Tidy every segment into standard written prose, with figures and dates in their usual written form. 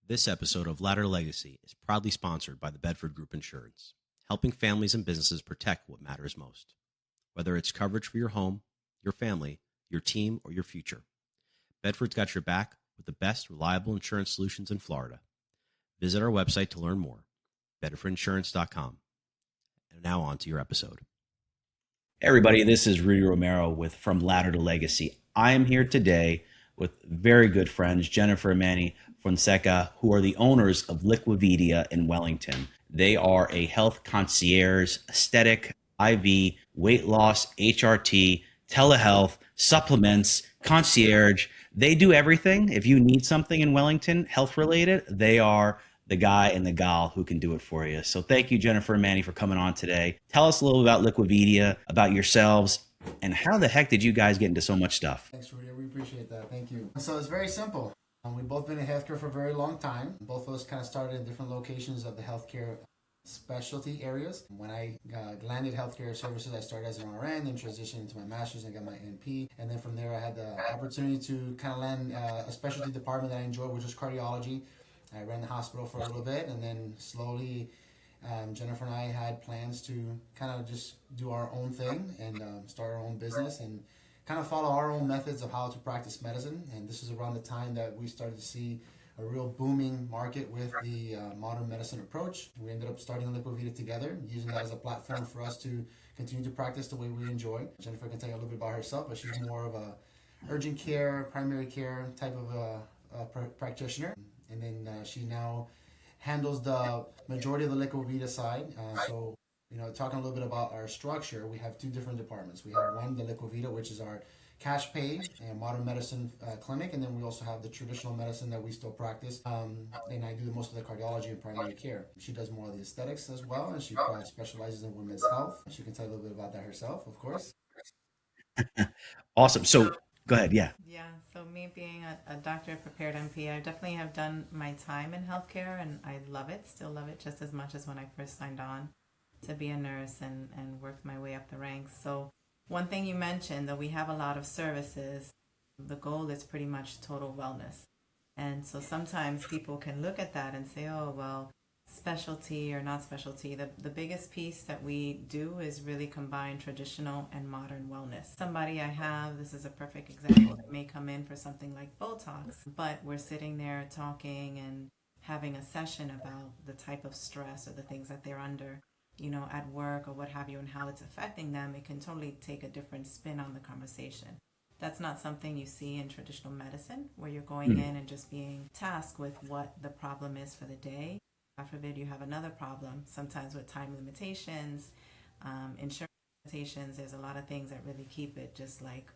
This episode of Ladder Legacy is proudly sponsored by the Bedford Group Insurance, helping families and businesses protect what matters most. Whether it's coverage for your home, your family, your team, or your future, Bedford's got your back with the best reliable insurance solutions in Florida. Visit our website to learn more, bedfordinsurance.com. And now on to your episode. Hey everybody, this is Rudy Romero from Ladder to Legacy. I am here today with very good friends, Jennifer Manny Fonseca, who are the owners of Liquivida in Wellington. They are a health concierge, aesthetic, IV, weight loss, HRT, telehealth, supplements, concierge. They do everything. If you need something in Wellington, health related, they are the guy and the gal who can do it for you. So thank you, Jennifer and Manny, for coming on today. Tell us a little about Liquivida, about yourselves, and how the heck did you guys get into so much stuff? Thanks, Rudy. We appreciate that. Thank you. So it's very simple. We've both been in healthcare for a very long time. Both of us kind of started in different locations of the healthcare specialty areas. When I landed healthcare services, I started as an RN, then transitioned into my master's and got my NP. And then from there, I had the opportunity to kind of land a specialty department that I enjoyed, which was cardiology. I ran the hospital for a little bit, and then slowly Jennifer and I had plans to kind of just do our own thing and start our own business and kind of follow our own methods of how to practice medicine. And this is around the time that we started to see a real booming market with the modern medicine approach. We ended up starting Liquivida together, using that as a platform for us to continue to practice the way we enjoy. Jennifer can tell you a little bit about herself, but she's more of a urgent care, primary care type of practitioner. And then she now handles the majority of the Liquivida side. So, talking a little bit about our structure, we have two different departments. We have one, the Liquivida, which is our cash pay and modern medicine clinic. And then we also have the traditional medicine that we still practice. And I do most of the cardiology and primary care. She does more of the aesthetics as well. And she specializes in women's health. She can tell you a little bit about that herself, of course. Awesome. So go ahead. Yeah. Yeah. So me being a doctorate prepared MP, I definitely have done my time in healthcare and I love it, still love it just as much as when I first signed on to be a nurse and worked my way up the ranks. So one thing you mentioned, that we have a lot of services, the goal is pretty much total wellness. And so sometimes people can look at that and say, oh, well, specialty or not specialty. The biggest piece that we do is really combine traditional and modern wellness. Somebody I have, this is a perfect example, that may come in for something like Botox, but we're sitting there talking and having a session about the type of stress or the things that they're under, at work or what have you, and how it's affecting them. It can totally take a different spin on the conversation. That's not something you see in traditional medicine, where you're going in and just being tasked with what the problem is for the day. God forbid you have another problem, sometimes with time limitations, insurance limitations. There's a lot of things that really keep it just like,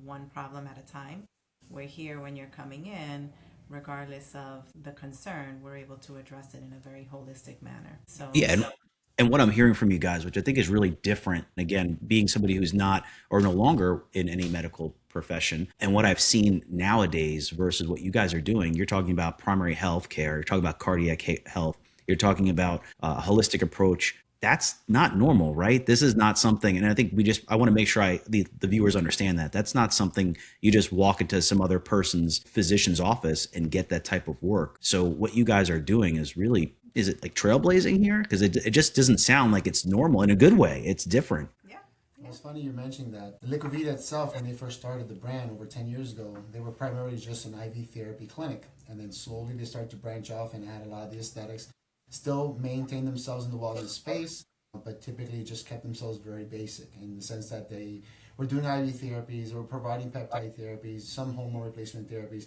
one problem at a time. We're here when you're coming in, regardless of the concern, we're able to address it in a very holistic manner. So Yeah. And what I'm hearing from you guys, which I think is really different, again, being somebody who's not or no longer in any medical profession, and what I've seen nowadays versus what you guys are doing, you're talking about primary health care, you're talking about cardiac health, you're talking about a holistic approach. That's not normal, right? This is not something, and I think I want to make sure the viewers understand that. That's not something you just walk into some other person's physician's office and get that type of work. So what you guys are doing is really, is it like trailblazing here? Because it just doesn't sound like it's normal in a good way. It's different. yeah. Well, it's funny you mentioned that. The Liquivida itself, when they first started the brand over 10 years ago, they were primarily just an IV therapy clinic. And then slowly they started to branch off and add a lot of the aesthetics. Still maintain themselves in the wellness space, but typically just kept themselves very basic in the sense that they were doing IV therapies or providing peptide therapies, some hormone replacement therapies.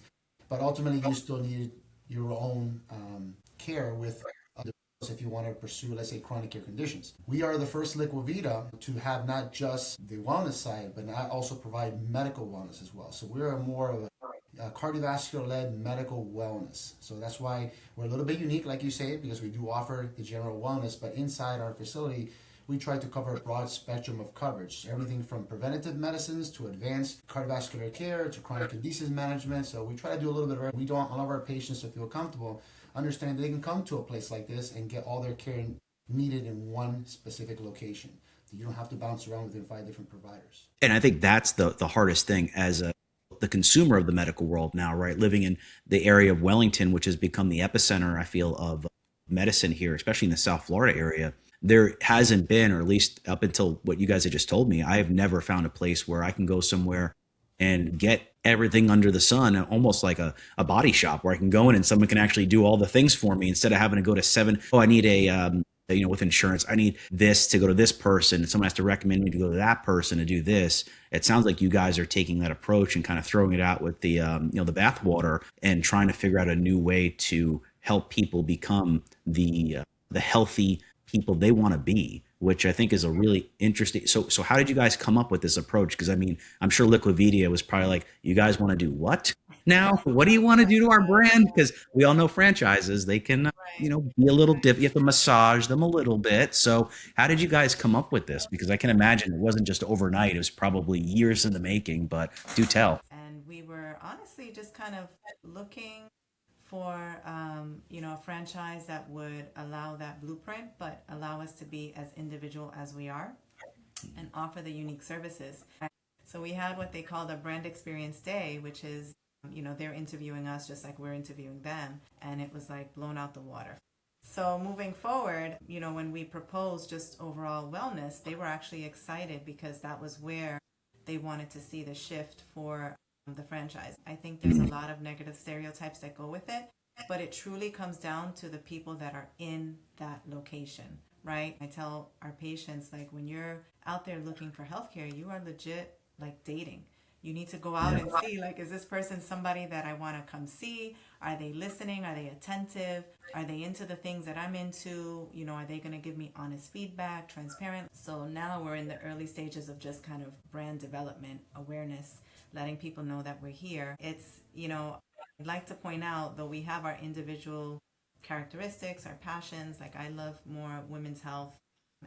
But ultimately, you still needed your own care with if you want to pursue, let's say, chronic care conditions. We are the first Liquivida to have not just the wellness side, but not also provide medical wellness as well. So we're more of a cardiovascular-led medical wellness. So that's why we're a little bit unique, like you say, because we do offer the general wellness, but inside our facility, we try to cover a broad spectrum of coverage, everything from preventative medicines to advanced cardiovascular care to chronic disease management. So we try to do a little bit of it. We don't want all of our patients to feel comfortable, understand they can come to a place like this and get all their care needed in one specific location. So you don't have to bounce around within 5 different providers. And I think that's the hardest thing as a the consumer of the medical world now, right? Living in the area of Wellington, which has become the epicenter, I feel, of medicine here, especially in the South Florida area. There hasn't been, or at least up until what you guys had just told me, I have never found a place where I can go somewhere and get everything under the sun, almost like a body shop where I can go in and someone can actually do all the things for me instead of having to go to seven. Oh, I need with insurance, I need this to go to this person. Someone has to recommend me to go to that person to do this. It sounds like you guys are taking that approach and kind of throwing it out with the, the bathwater and trying to figure out a new way to help people become the healthy people they want to be, which I think is a really interesting. So how did you guys come up with this approach? Because I mean, I'm sure Liquivida was probably like, you guys want to do what now? What do you want to do to our brand? Because we all know franchises, they can, be a little different. You have to massage them a little bit. So how did you guys come up with this? Because I can imagine it wasn't just overnight. It was probably years in the making, but do tell. And we were honestly just kind of looking for a franchise that would allow that blueprint, but allow us to be as individual as we are and offer the unique services. So we had what they called a brand experience day, which is, they're interviewing us just like we're interviewing them, and it was like blown out the water. So moving forward, when we proposed just overall wellness, they were actually excited because that was where they wanted to see the shift for the franchise. I think there's a lot of negative stereotypes that go with it, but it truly comes down to the people that are in that location, right? I tell our patients, like, when you're out there looking for healthcare, you are legit like dating. You need to go out and see, like, is this person somebody that I want to come see? Are they listening? Are they attentive? Are they into the things that I'm into? Are they going to give me honest feedback, transparent? So now we're in the early stages of just kind of brand development, awareness, letting people know that we're here. It's, I'd like to point out, though we have our individual characteristics, our passions, like I love more women's health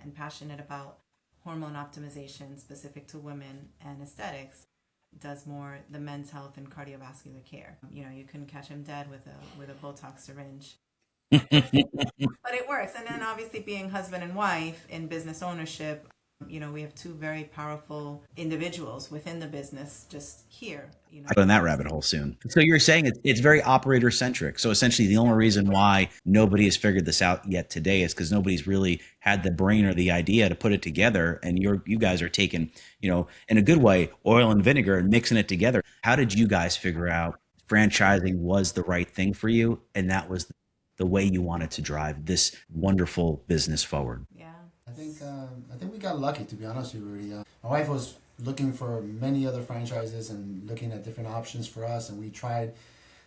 and passionate about hormone optimization specific to women, and aesthetics does more the men's health and cardiovascular care. You couldn't catch him dead with a Botox syringe. But it works. And then obviously being husband and wife in business ownership, we have two very powerful individuals within the business just here. I'll go in that rabbit hole soon. So you're saying it's very operator centric. So essentially the only reason why nobody has figured this out yet today is because nobody's really had the brain or the idea to put it together. And you guys are taking, in a good way, oil and vinegar and mixing it together. How did you guys figure out franchising was the right thing for you, and that was the way you wanted to drive this wonderful business forward? Yeah. I think we got lucky, to be honest with you, Rudy. My wife was looking for many other franchises and looking at different options for us, and we tried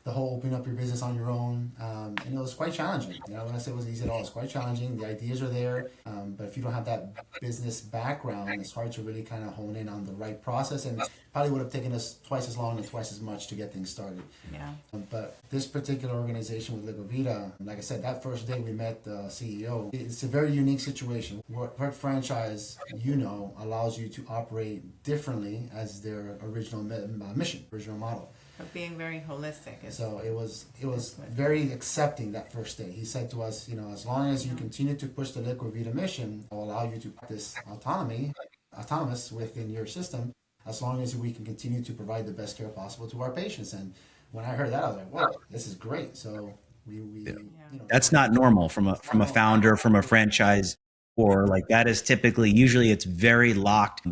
the whole open up your business on your own, and it was quite challenging. When I say it was easy at all, it's quite challenging. The ideas are there, but if you don't have that business background, it's hard to really kind of hone in on the right process, and probably would have taken us twice as long and twice as much to get things started. Yeah. But this particular organization with Liquivida, like I said, that first day we met the CEO, it's a very unique situation. What franchise, allows you to operate differently as their original mission, original model. But being very holistic. So it was very accepting that first day. He said to us, as long as you continue to push the Liquivida mission, I'll allow you to practice autonomous within your system, as long as we can continue to provide the best care possible to our patients. And when I heard that, I was like, wow, this is great. So we that's not normal from a founder, from a franchise, or like that is usually it's very locked,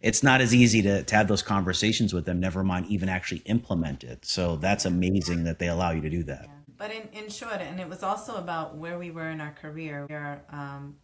it's not as easy to have those conversations with them, never mind even actually implement it. So that's amazing that they allow you to do that. Yeah. But in short, and it was also about where we were in our career. We are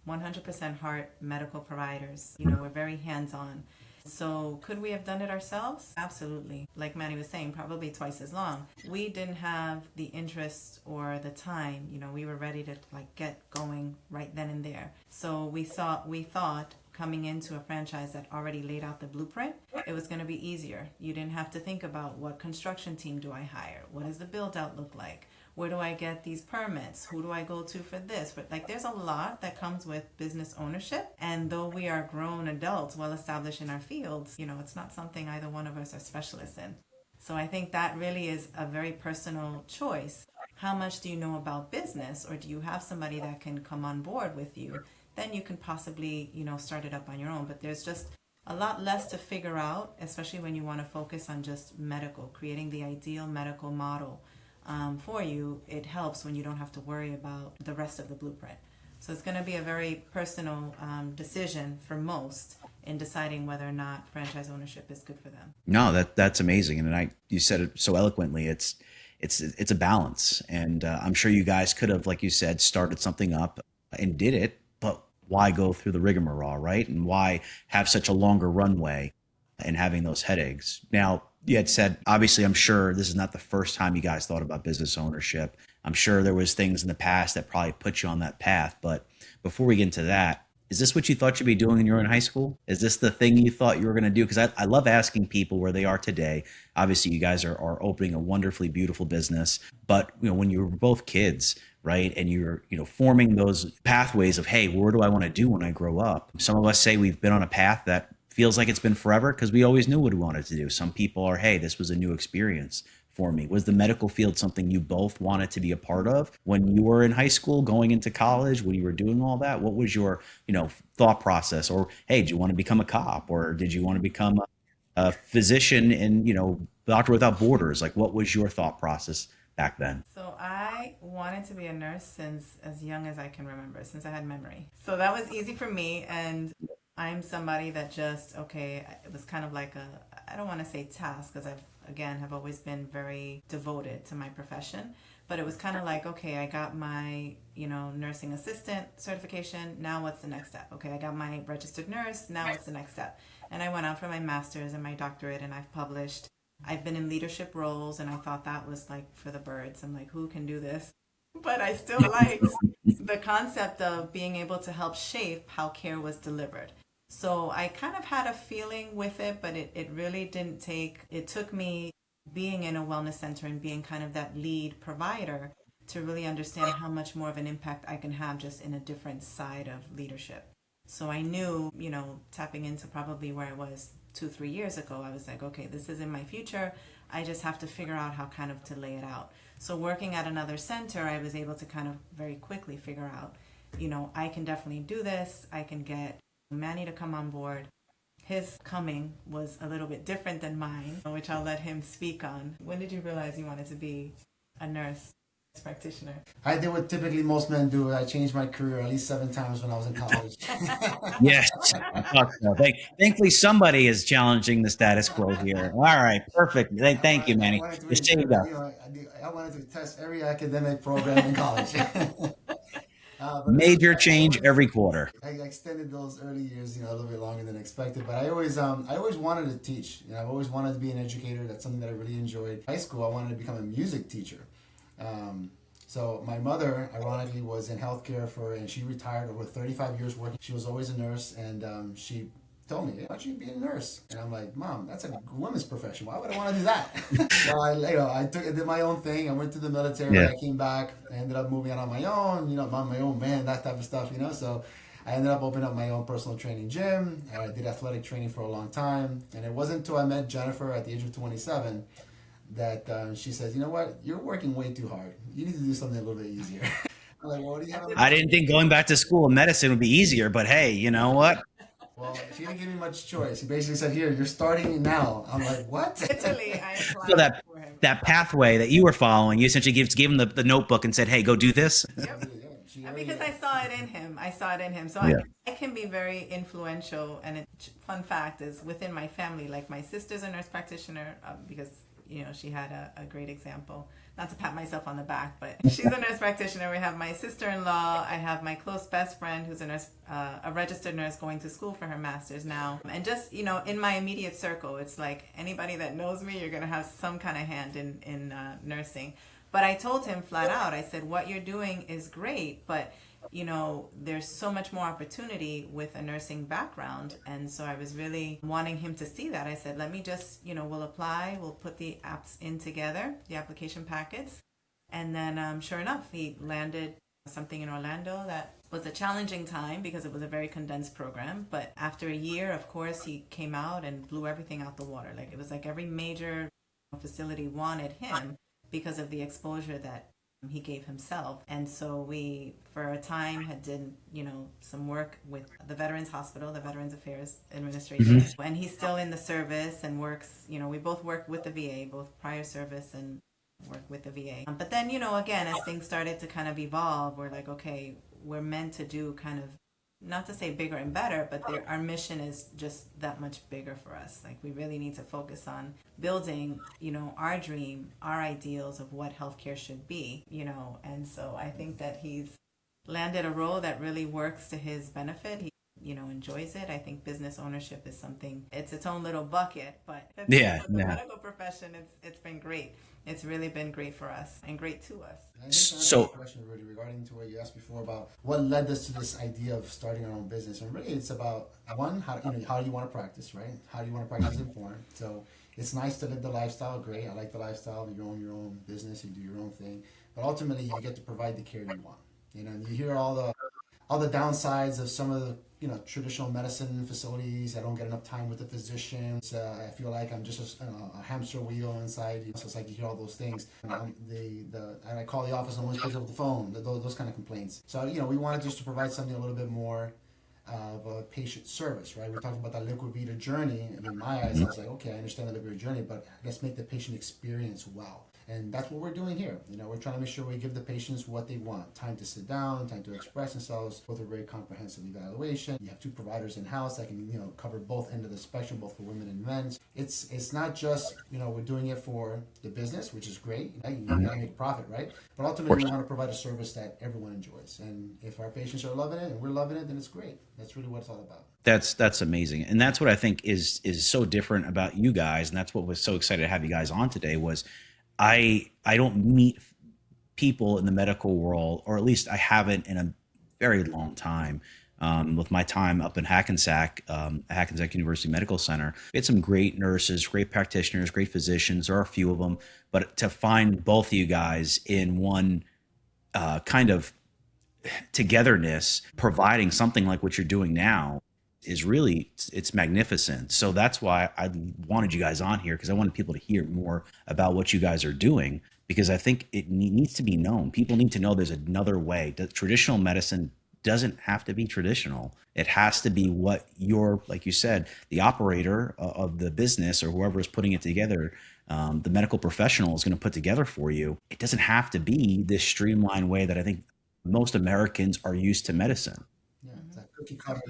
100% heart medical providers. We're very hands-on. So could we have done it ourselves? Absolutely. Like Manny was saying, probably twice as long. We didn't have the interest or the time. We were ready to get going right then and there. So we thought coming into a franchise that already laid out the blueprint, it was going to be easier. You didn't have to think about what construction team do I hire? What does the build out look like? Where do I get these permits? Who do I go to for this? But there's a lot that comes with business ownership. And though we are grown adults, well established in our fields, it's not something either one of us are specialists in. So I think that really is a very personal choice. How much do you know about business, or do you have somebody that can come on board with you? Then you can possibly, start it up on your own. But there's just a lot less to figure out, especially when you want to focus on just medical, creating the ideal medical model for you. It helps when you don't have to worry about the rest of the blueprint. So it's going to be a very personal decision for most in deciding whether or not franchise ownership is good for them. No, that's amazing, and you said it so eloquently. It's a balance, and I'm sure you guys could have, like you said, started something up and did it, but why go through the rigmarole, right? And why have such a longer runway and having those headaches? Now, you had said, obviously, I'm sure this is not the first time you guys thought about business ownership. I'm sure there was things in the past that probably put you on that path. But before we get into that, is this what you thought you'd be doing when you were in high school? Is this the thing you thought you were going to do? Because I love asking people where they are today. Obviously, you guys are opening a wonderfully beautiful business. But when you were both kids, right, and you're forming those pathways of, hey, where do I want to do when I grow up? Some of us say we've been on a path that feels like it's been forever because we always knew what we wanted to do. Some people are, hey, this was a new experience for me. Was the medical field something you both wanted to be a part of when you were in high school, going into college, when you were doing all that? What was your, thought process? Or, hey, did you want to become a cop, or did you want to become a physician in, Doctor Without Borders? Like, what was your thought process back then? So I wanted to be a nurse since as young as I can remember, since I had memory. So that was easy for me. And I'm somebody that it was kind of like I don't want to say task, because have always been very devoted to my profession, but it was kind of like, okay, I got my, nursing assistant certification. Now what's the next step? Okay, I got my registered nurse. Now what's the next step? And I went out for my master's and my doctorate, and I've published. I've been in leadership roles, and I thought that was like for the birds. I'm like, who can do this? But I still liked the concept of being able to help shape how care was delivered. So I kind of had a feeling with it, but it really didn't take, it took me being in a wellness center and being kind of that lead provider to really understand how much more of an impact I can have just in a different side of leadership. So I knew, tapping into probably where I was 2-3 years ago, I was like, okay, this is in my future. I just have to figure out how kind of to lay it out. So working at another center, I was able to kind of very quickly figure out, I can definitely do this. I can get Manny to come on board. His coming was a little bit different than mine, which I'll let him speak on. When did you realize you wanted to be a nurse practitioner? I did what typically most men do. I changed my career at least 7 times when I was in college. Yes. Thankfully, somebody is challenging the status quo here. All right, perfect. Thank you, Manny. I wanted to test every academic program in college. Major change every quarter. I extended those early years, a little bit longer than expected. But I always wanted to teach. I've always wanted to be an educator. That's something that I really enjoyed. In high school, I wanted to become a music teacher. So my mother, ironically, was in healthcare and she retired over 35 years working. She was always a nurse, and she told me, why don't you be a nurse? And I'm like, Mom, that's a woman's profession. Why would I want to do that? So I did my own thing. I went to the military. Yeah. I came back. I ended up moving out on my own, on my own man, that type of stuff, So I ended up opening up my own personal training gym. I did athletic training for a long time. And it wasn't until I met Jennifer at the age of 27 that she says, you know what? You're working way too hard. You need to do something a little bit easier. I'm like, well, what do you have? I didn't think going back to school of medicine would be easier, but hey, you know what? Well, she didn't give me much choice. He basically said, here, you're starting now. I'm like, what? Literally, I applied so that pathway that you were following, you essentially gave him the notebook and said, hey, go do this? Yep. Because I saw it in him. So I can be very influential. And fun fact is, within my family, like my sister's a nurse practitioner because, she had a great example. Not to pat myself on the back, but she's a nurse practitioner. We have my sister-in-law. I have my close best friend who's a nurse, a registered nurse going to school for her master's now. And just, in my immediate circle, it's like anybody that knows me, you're going to have some kind of hand in nursing. But I told him flat out, I said, what you're doing is great, but there's so much more opportunity with a nursing background. And so I was really wanting him to see that. I said, let me just, we'll apply, we'll put the apps in together, the application packets. And then sure enough, he landed something in Orlando that was a challenging time because it was a very condensed program. But after a year, of course, he came out and blew everything out the water. Like it was like every major facility wanted him because of the exposure that he gave himself. And so we, for a time, had did, some work with the Veterans Hospital, the Veterans Affairs Administration. And he's still in the service and works, we both work with the VA, both prior service and work with the VA. But then, again, as things started to kind of evolve, we're like, okay, we're meant to do kind of, not to say bigger and better, but our mission is just that much bigger for us. Like, we really need to focus on building, our dream, our ideals of what healthcare should be, and so I think that he's landed a role that really works to his benefit. He, enjoys it. I think business ownership is something, it's its own little bucket, but the medical profession, it's been great. It's really been great for us and great to us. So, question, Rudy, regarding to what you asked before about what led us to this idea of starting our own business, and really, it's about one, how do you want to practice, right? How do you want to practice is important. So, it's nice to live the lifestyle. Great, I like the lifestyle. You own your own business, you do your own thing, but ultimately, you get to provide the care you want. And you hear all the downsides of some of the traditional medicine facilities. I don't get enough time with the physicians. I feel like I'm just a hamster wheel inside. So it's like you hear all those things. And I call the office and no one picks up the phone. Those kind of complaints. So we wanted just to provide something a little bit more of a patient service, right? We're talking about that Liquivida journey, and in my eyes, I was like, okay, I understand the Liquivida journey, but let's make the patient experience well. And that's what we're doing here. We're trying to make sure we give the patients what they want. Time to sit down, time to express themselves, both a very comprehensive evaluation. You have 2 providers in-house that can, cover both ends of the spectrum, both for women and men. It's not just, we're doing it for the business, which is great. You gotta make profit, right? But ultimately, we want to provide a service that everyone enjoys. And if our patients are loving it and we're loving it, then it's great. That's really what it's all about. That's amazing. And that's what I think is so different about you guys. And that's what was so excited to have you guys on today was I don't meet people in the medical world, or at least I haven't in a very long time. With my time up in Hackensack, Hackensack University Medical Center, we had some great nurses, great practitioners, great physicians. There are a few of them, but to find both of you guys in one kind of togetherness, providing something like what you're doing now, is really, it's magnificent. So that's why I wanted you guys on here, because I wanted people to hear more about what you guys are doing, because I think it needs to be known. People need to know there's another way. Traditional medicine doesn't have to be traditional. It has to be what you're, like you said, the operator of the business or whoever is putting it together, the medical professional is going to put together for you. It doesn't have to be this streamlined way that I think most Americans are used to medicine. Yeah, it's that cookie cutter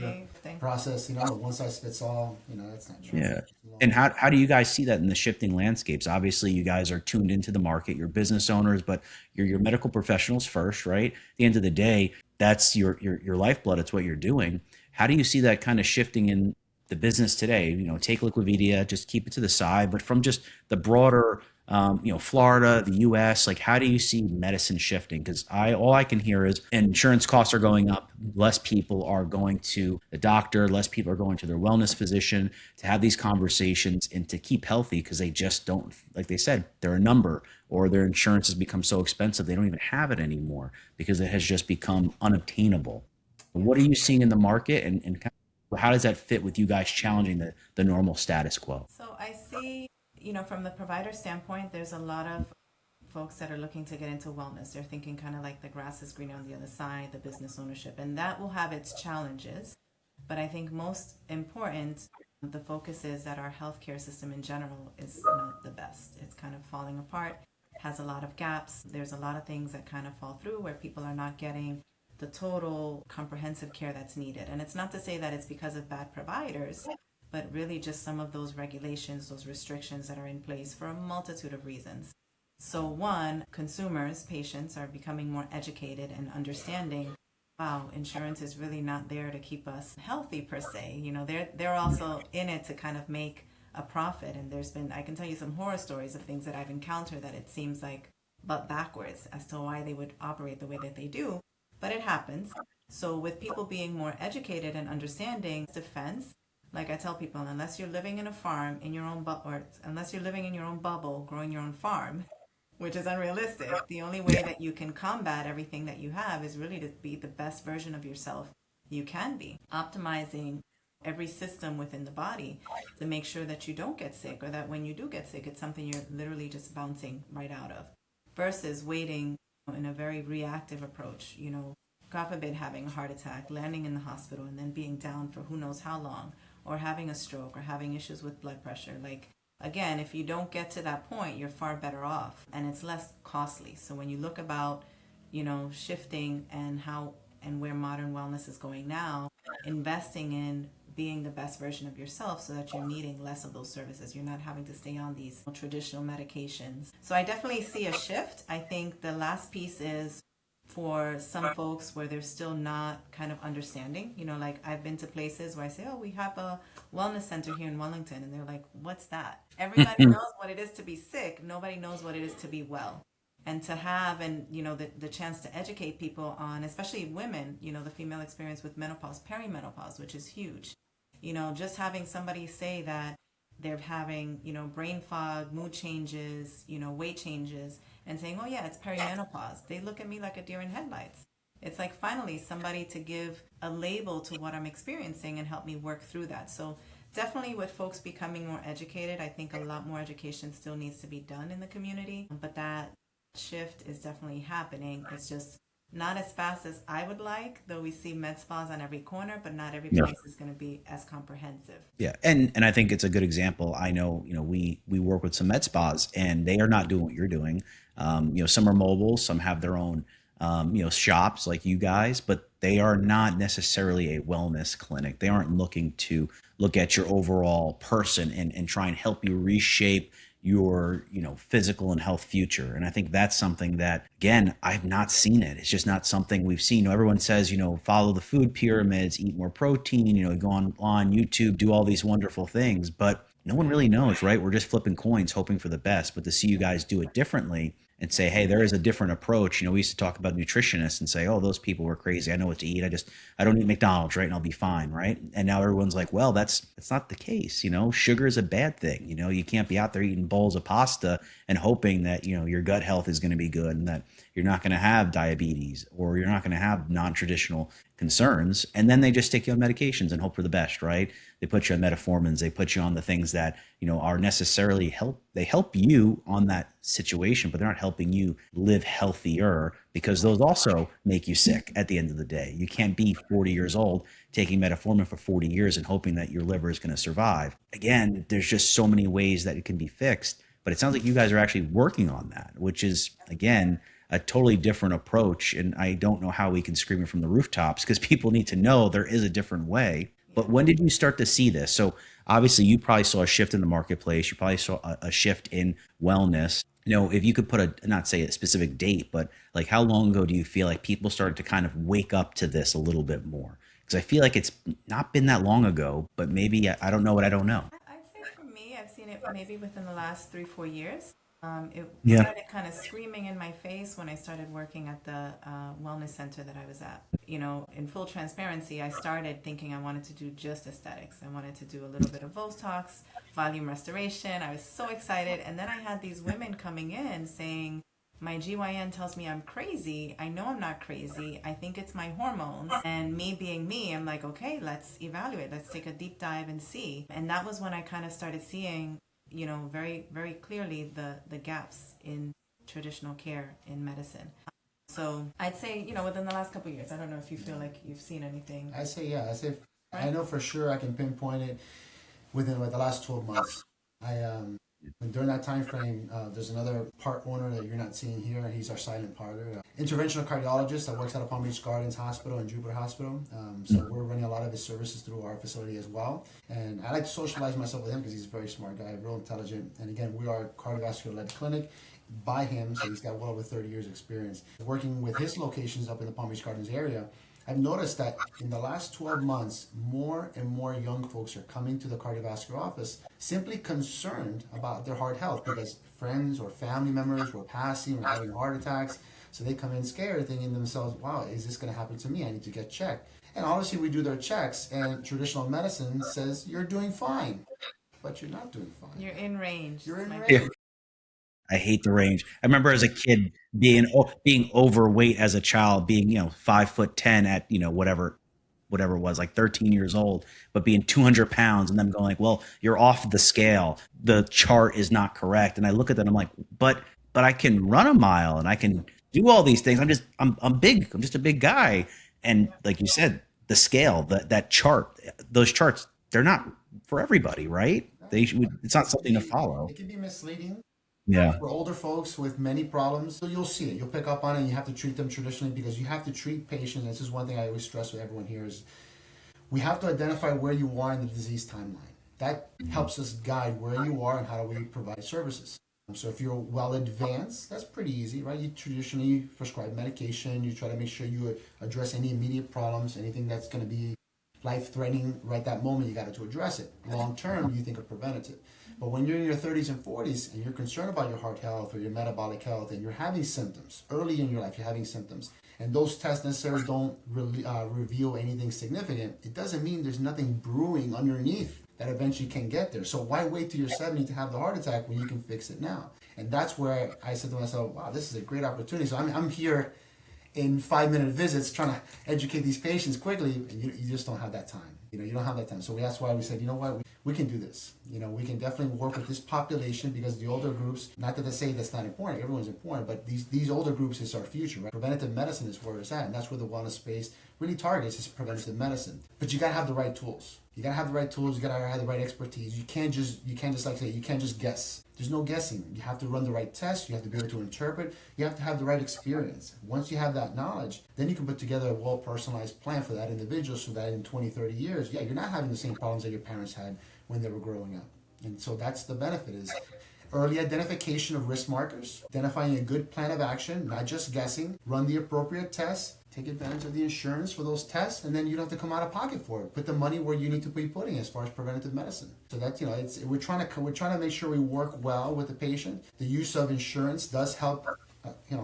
process, one size fits all, that's not true. Yeah. And how do you guys see that in the shifting landscapes? Obviously, you guys are tuned into the market, you're business owners, but you're medical professionals first, right? At the end of the day, that's your lifeblood. It's what you're doing. How do you see that kind of shifting in the business today? Take Liquivida, just keep it to the side, but from just the broader Florida, the US, like how do you see medicine shifting? Because all I can hear is insurance costs are going up, less people are going to the doctor, less people are going to their wellness physician to have these conversations and to keep healthy, because they just don't, like they said, they're a number, or their insurance has become so expensive they don't even have it anymore because it has just become unobtainable. What are you seeing in the market, and kind of how does that fit with you guys challenging the normal status quo? So I see, from the provider standpoint, there's a lot of folks that are looking to get into wellness. They're thinking kind of like the grass is greener on the other side, the business ownership, and that will have its challenges. But I think most important, the focus is that our healthcare system in general is not the best. It's kind of falling apart, has a lot of gaps. There's a lot of things that kind of fall through where people are not getting the total comprehensive care that's needed. And it's not to say that it's because of bad providers, but really just some of those regulations, those restrictions that are in place for a multitude of reasons. So one, consumers, patients are becoming more educated and understanding, wow, insurance is really not there to keep us healthy per se. They're also in it to kind of make a profit. And I can tell you some horror stories of things that I've encountered that it seems like but backwards as to why they would operate the way that they do. But it happens. So with people being more educated and understanding defense, like I tell people, unless you're living in a farm in your own or unless you're living in your own bubble, growing your own farm, which is unrealistic, the only way that you can combat everything that you have is really to be the best version of yourself you can be, optimizing every system within the body to make sure that you don't get sick, or that when you do get sick, it's something you're literally just bouncing right out of, versus waiting in a very reactive approach, God forbid having a heart attack, landing in the hospital, and then being down for who knows how long, or having a stroke, or having issues with blood pressure. Like, again, if you don't get to that point, you're far better off, and it's less costly. So when you look about, shifting and how and where modern wellness is going now, investing in being the best version of yourself so that you're needing less of those services. You're not having to stay on these traditional medications. So I definitely see a shift. I think the last piece is for some folks where they're still not kind of understanding. Like I've been to places where I say, oh, we have a wellness center here in Wellington. And they're like, what's that? Everybody knows what it is to be sick. Nobody knows what it is to be well. And to have, the chance to educate people on, especially women, the female experience with menopause, perimenopause, which is huge. Just having somebody say that they're having, brain fog, mood changes, weight changes, and saying, oh yeah, it's perimenopause. They look at me like a deer in headlights. It's like finally somebody to give a label to what I'm experiencing and help me work through that. So definitely with folks becoming more educated, I think a lot more education still needs to be done in the community, but that shift is definitely happening. It's just not as fast as I would like, though we see med spas on every corner, but not every place is going to be as comprehensive. Yeah. And I think it's a good example. I know, we work with some med spas and they are not doing what you're doing. Some are mobile, some have their own, shops like you guys, but they are not necessarily a wellness clinic. They aren't looking to look at your overall person and try and help you reshape your physical and health future. And I think that's something that, again, I've not seen it. It's just not something we've seen. Everyone says, follow the food pyramids, eat more protein, go on YouTube, do all these wonderful things, but no one really knows, right? We're just flipping coins, hoping for the best. But to see you guys do it differently and say, hey, there is a different approach. We used to talk about nutritionists and say, oh, those people were crazy. I know what to eat. I don't eat McDonald's, right? And I'll be fine, right? And now everyone's like, well, that's not the case. Sugar is a bad thing. You can't be out there eating bowls of pasta and hoping that, your gut health is going to be good and that you're not going to have diabetes or you're not going to have non-traditional concerns. And then they just stick you on medications and hope for the best, right? They put you on metformins. They put you on the things that, are necessarily they help you on that situation, but they're not helping you live healthier because those also make you sick at the end of the day. You can't be 40 years old taking metformin for 40 years and hoping that your liver is going to survive. Again, there's just so many ways that it can be fixed, but it sounds like you guys are actually working on that, which is, again, a totally different approach. And I don't know how we can scream it from the rooftops because people need to know there is a different way. But when did you start to see this? So obviously you probably saw a shift in the marketplace. You probably saw a shift in wellness. If you could put not say a specific date, but like how long ago do you feel like people started to kind of wake up to this a little bit more? Because I feel like it's not been that long ago, but maybe I don't know what I don't know. I'd say for me, I've seen it maybe within the last 3-4 years. It Yeah. started kind of screaming in my face when I started working at the wellness center that I was at. In full transparency, I started thinking I wanted to do just aesthetics. I wanted to do a little bit of Botox, volume restoration. I was so excited. And then I had these women coming in saying, my GYN tells me I'm crazy. I know I'm not crazy. I think it's my hormones. And me being me, I'm like, okay, let's evaluate. Let's take a deep dive and see. And that was when I kind of started seeing very, very clearly the gaps in traditional care in medicine. So I'd say, within the last couple of years, I don't know if you feel like you've seen anything. I say, yeah, I know for sure I can pinpoint it within the last 12 months. And during that time frame, there's another part owner that you're not seeing here. He's our silent partner, interventional cardiologist that works at Palm Beach Gardens Hospital and Jupiter Hospital. So we're running a lot of his services through our facility as well. And I like to socialize myself with him because he's a very smart guy, real intelligent. And again, we are a cardiovascular-led clinic by him, so he's got well over 30 years experience. Working with his locations up in the Palm Beach Gardens area, I've noticed that in the last 12 months, more and more young folks are coming to the cardiovascular office simply concerned about their heart health because friends or family members were passing or having heart attacks. So they come in scared, thinking to themselves, wow, is this going to happen to me? I need to get checked. And obviously we do their checks and traditional medicine says you're doing fine, but you're not doing fine. You're in range. You're in Like- range. I hate the range. I remember as a kid being overweight as a child, being 5'10" at whatever it was, like 13 years old, but being 200 pounds, and them going like, well, you're off the scale. The chart is not correct. And I look at that, and I'm like, but I can run a mile and I can do all these things. I'm big. I'm just a big guy. And like you said, the scale, that chart, those charts, they're not for everybody, right? It's not something to follow. It can be misleading. Yeah. For older folks with many problems, so you'll see it. You'll pick up on it, and you have to treat them traditionally because you have to treat patients. This is one thing I always stress with everyone here is we have to identify where you are in the disease timeline. That helps us guide where you are and how do we provide services. So if you're well advanced, that's pretty easy, right? You traditionally prescribe medication. You try to make sure you address any immediate problems, anything that's going to be life-threatening right that moment, you got to address it. Long term, you think of preventative. But when you're in your 30s and 40s and you're concerned about your heart health or your metabolic health and you're having symptoms, early in your life you're having symptoms, and those tests necessarily don't reveal anything significant, it doesn't mean there's nothing brewing underneath that eventually can get there. So why wait till you're 70 to have the heart attack when you can fix it now? And that's where I said to myself, wow, this is a great opportunity. So I'm here in 5-minute visits trying to educate these patients quickly, and you just don't have that time. You don't have that time. So that's why we said, you know what, we can do this. We can definitely work with this population because the older groups, not that they say that's not important, everyone's important, but these older groups is our future, right? Preventative medicine is where it's at, and that's where the wellness space really targets is preventative medicine. But you gotta have the right tools. You gotta have the right tools, you gotta have the right expertise. You can't just like I say, you can't just guess. There's no guessing. You have to run the right tests, you have to be able to interpret, you have to have the right experience. Once you have that knowledge, then you can put together a well-personalized plan for that individual so that in 20, 30 years, you're not having the same problems that your parents had when they were growing up. And so that's the benefit is early identification of risk markers, identifying a good plan of action, not just guessing, run the appropriate tests, take advantage of the insurance for those tests, and then you don't have to come out of pocket for it. Put the money where you need to be putting as far as preventative medicine. So that we're trying to make sure we work well with the patient. The use of insurance does help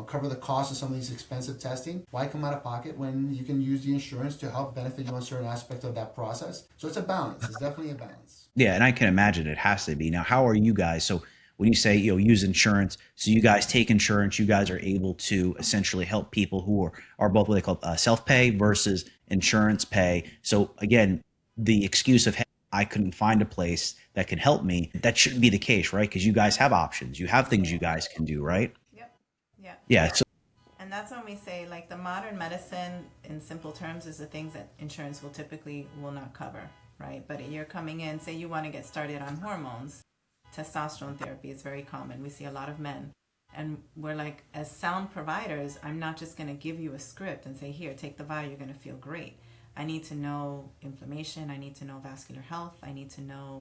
cover the cost of some of these expensive testing. Why come out of pocket when you can use the insurance to help benefit you on certain aspects of that process? So it's a balance. It's definitely a balance. Yeah, and I can imagine it has to be. Now, how are you guys? So when you say, use insurance, so you guys take insurance, you guys are able to essentially help people who are both what they call self-pay versus insurance pay. So again, the excuse of, hey, I couldn't find a place that can help me, that shouldn't be the case, right? Because you guys have options. You have things you guys can do, right? Yep. Yeah. Yeah. So, and that's when we say, like, the modern medicine, in simple terms, is the things that insurance will not cover, right? But you're coming in, say you want to get started on hormones. Testosterone therapy is very common. We see a lot of men. And we're like, as sound providers, I'm not just going to give you a script and say, here, take the vial, you're going to feel great. I need to know inflammation. I need to know vascular health. I need to know,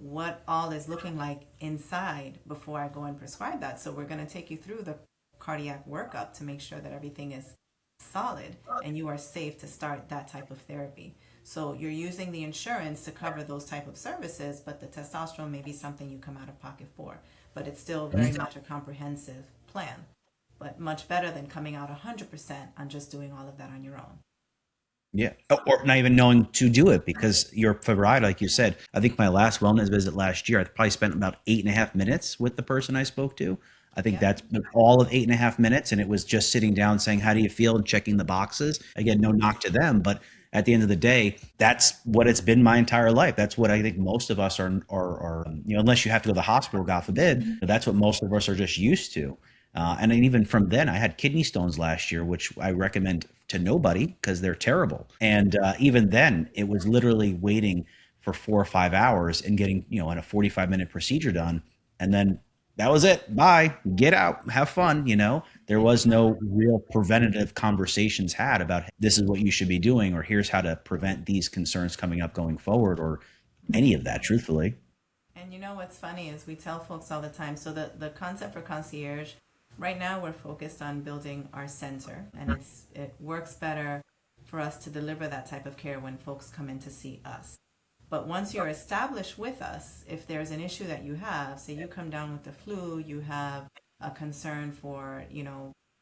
what all is looking like inside before I go and prescribe that. So we're going to take you through the cardiac workup to make sure that everything is solid and you are safe to start that type of therapy. So you're using the insurance to cover those type of services, but the testosterone may be something you come out of pocket for. But it's still very much a comprehensive plan, but much better than coming out 100% on just doing all of that on your own. Yeah, or not even knowing to do it because you're provider, like you said. I think my last wellness visit last year, I probably spent about 8.5 minutes with the person I spoke to. I think that's all of 8.5 minutes, and it was just sitting down saying, how do you feel, and checking the boxes. Again, no knock to them, but at the end of the day, that's what it's been my entire life. That's what I think most of us are unless you have to go to the hospital, God forbid, that's what most of us are just used to. And then even from then, I had kidney stones last year, which I recommend to nobody because they're terrible. And even then, it was literally waiting for 4 or 5 hours and getting, in a 45-minute procedure done. And then that was it. Bye. Get out. Have fun. There was no real preventative conversations had about this is what you should be doing, or here's how to prevent these concerns coming up going forward, or any of that, truthfully. And what's funny is we tell folks all the time. So the concept for Concierge, right now we're focused on building our center, and it works better for us to deliver that type of care when folks come in to see us. But once you're established with us, if there's an issue that you have, say you come down with the flu, you have a concern for,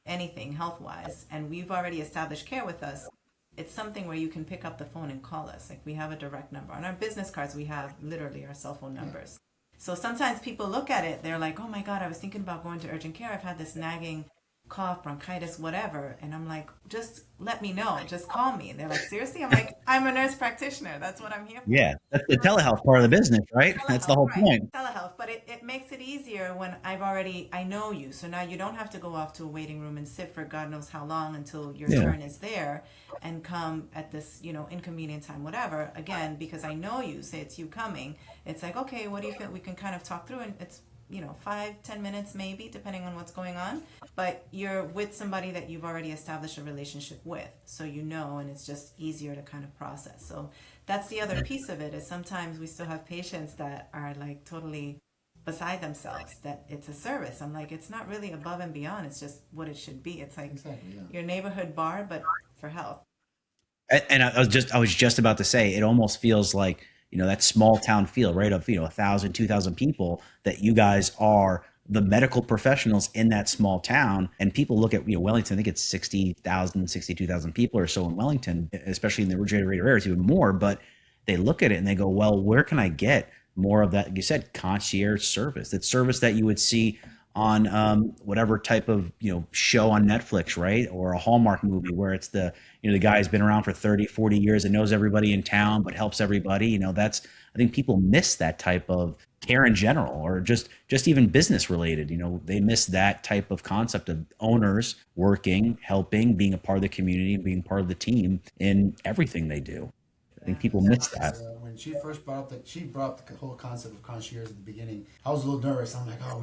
anything health-wise, and we've already established care with us, it's something where you can pick up the phone and call us. Like, we have a direct number. On our business cards, we have literally our cell phone numbers. So sometimes people look at it, they're like, oh my God, I was thinking about going to urgent care. I've had this nagging cough, bronchitis, whatever. And I'm like, just let me know. Just call me. And they're like, seriously? I'm like, I'm a nurse practitioner. That's what I'm here for. Yeah, that's the telehealth part of the business, right? That's the Telehealth, whole right. point. Telehealth, but it makes it easier when I know you. So now you don't have to go off to a waiting room and sit for God knows how long until your Yeah. turn is there and come at this, inconvenient time, whatever. Again, because I know you, say it's you coming. It's like, okay, what do you feel? We can kind of talk through, and it's 5-10 minutes maybe, depending on what's going on, but you're with somebody that you've already established a relationship with, so and it's just easier to kind of process. So that's the other piece of it, is sometimes we still have patients that are like totally beside themselves, that it's a service. I'm like, it's not really above and beyond, it's just what it should be. It's like Exactly, yeah. your neighborhood bar, but for health. And I was just about to say, it almost feels like, that small town feel, right? Of, 1,000, 2,000 people, that you guys are the medical professionals in that small town. And people look at, Wellington, I think it's 60,000, 62,000 people or so in Wellington, especially in the refrigerator areas, even more. But they look at it and they go, well, where can I get more of that? You said concierge service, that service that you would see on whatever type of show on Netflix, right? Or a Hallmark movie where it's the the guy who's been around for 30, 40 years and knows everybody in town but helps everybody. That's, I think people miss that type of care in general, or just even business related. They miss that type of concept of owners working, helping, being a part of the community, being part of the team in everything they do. I think people miss that. When she first brought up the whole concept of concierge at the beginning, I was a little nervous. I'm like, oh,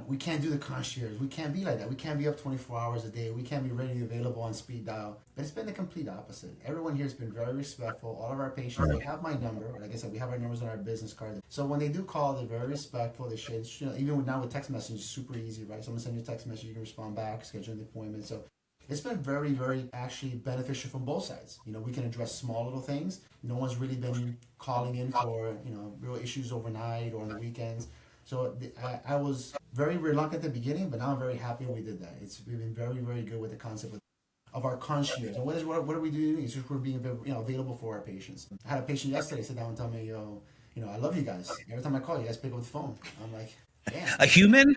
we can't do the concierge. We can't be like that. We can't be up 24 hours a day. We can't be ready and available on speed dial. But it's been the complete opposite. Everyone here has been very respectful. All of our patients, they have my number. Like I said, we have our numbers on our business card. So when they do call, they're very respectful. They should, even now with text messaging, it's super easy, right? Someone sends you a text message, you can respond back, schedule an appointment. So it's been very, very actually beneficial from both sides. We can address small little things. No one's really been calling in for, real issues overnight or on the weekends. So I was very reluctant at the beginning, but now I'm very happy we did that. We've been very, very good with the concept of our concierge. And what are we doing? It's just we're being available for our patients. I had a patient yesterday sit down and tell me, I love you guys. Every time I call, you guys pick up the phone. I'm like, damn. A human,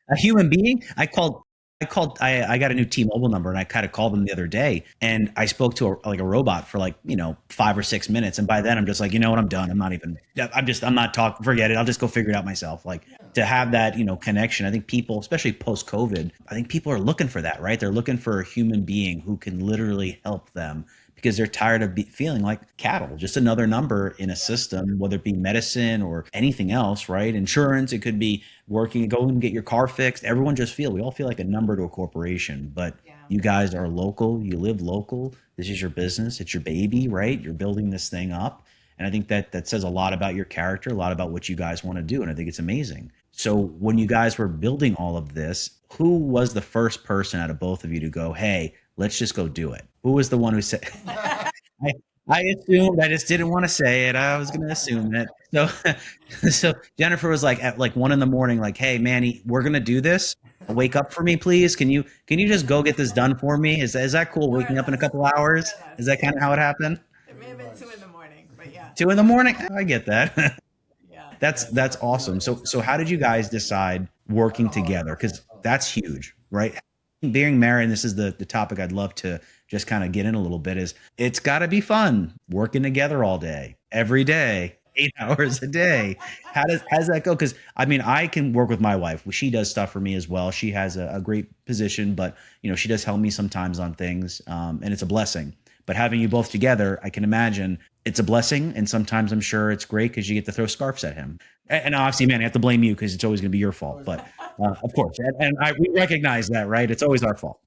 a human being. I got a new T-Mobile number and I kind of called them the other day, and I spoke to a robot for 5 or 6 minutes. And by then I'm just like, what, I'm done. I'm not talking, forget it. I'll just go figure it out myself. To have that, connection. I think people, especially post COVID, I think people are looking for that, right? They're looking for a human being who can literally help them, because they're tired of feeling like cattle, just another number in a system, whether it be medicine or anything else, right? Insurance, it could be working, go and get your car fixed. We all feel like a number to a corporation, but you guys are local, you live local. This is your business, it's your baby, right? You're building this thing up. And I think that says a lot about your character, a lot about what you guys want to do. And I think it's amazing. So when you guys were building all of this, who was the first person out of both of you to go, hey, let's just go do it? Who was the one who said, I assumed, I just didn't want to say it. I was going to assume it. So Jennifer was like, at 1 a.m, like, hey, Manny, we're going to do this. Wake up for me, please. Can you just go get this done for me? Is that cool? Waking up in a couple hours? Is that kind of how it happened? It may have been 2 a.m, but yeah. 2 a.m? I get that. Yeah. That's awesome. So how did you guys decide working together? Because that's huge, right? Being married, and this is the topic I'd love to just kind of get in a little bit, is it's got to be fun working together all day, every day, 8 hours a day. How does that go? Because I can work with my wife. She does stuff for me as well. She has a great position, but she does help me sometimes on things, and it's a blessing. But having you both together, I can imagine it's a blessing, and sometimes I'm sure it's great because you get to throw scarves at him. And obviously, man, I have to blame you because it's always going to be your fault. But of course, we recognize that, right? It's always our fault.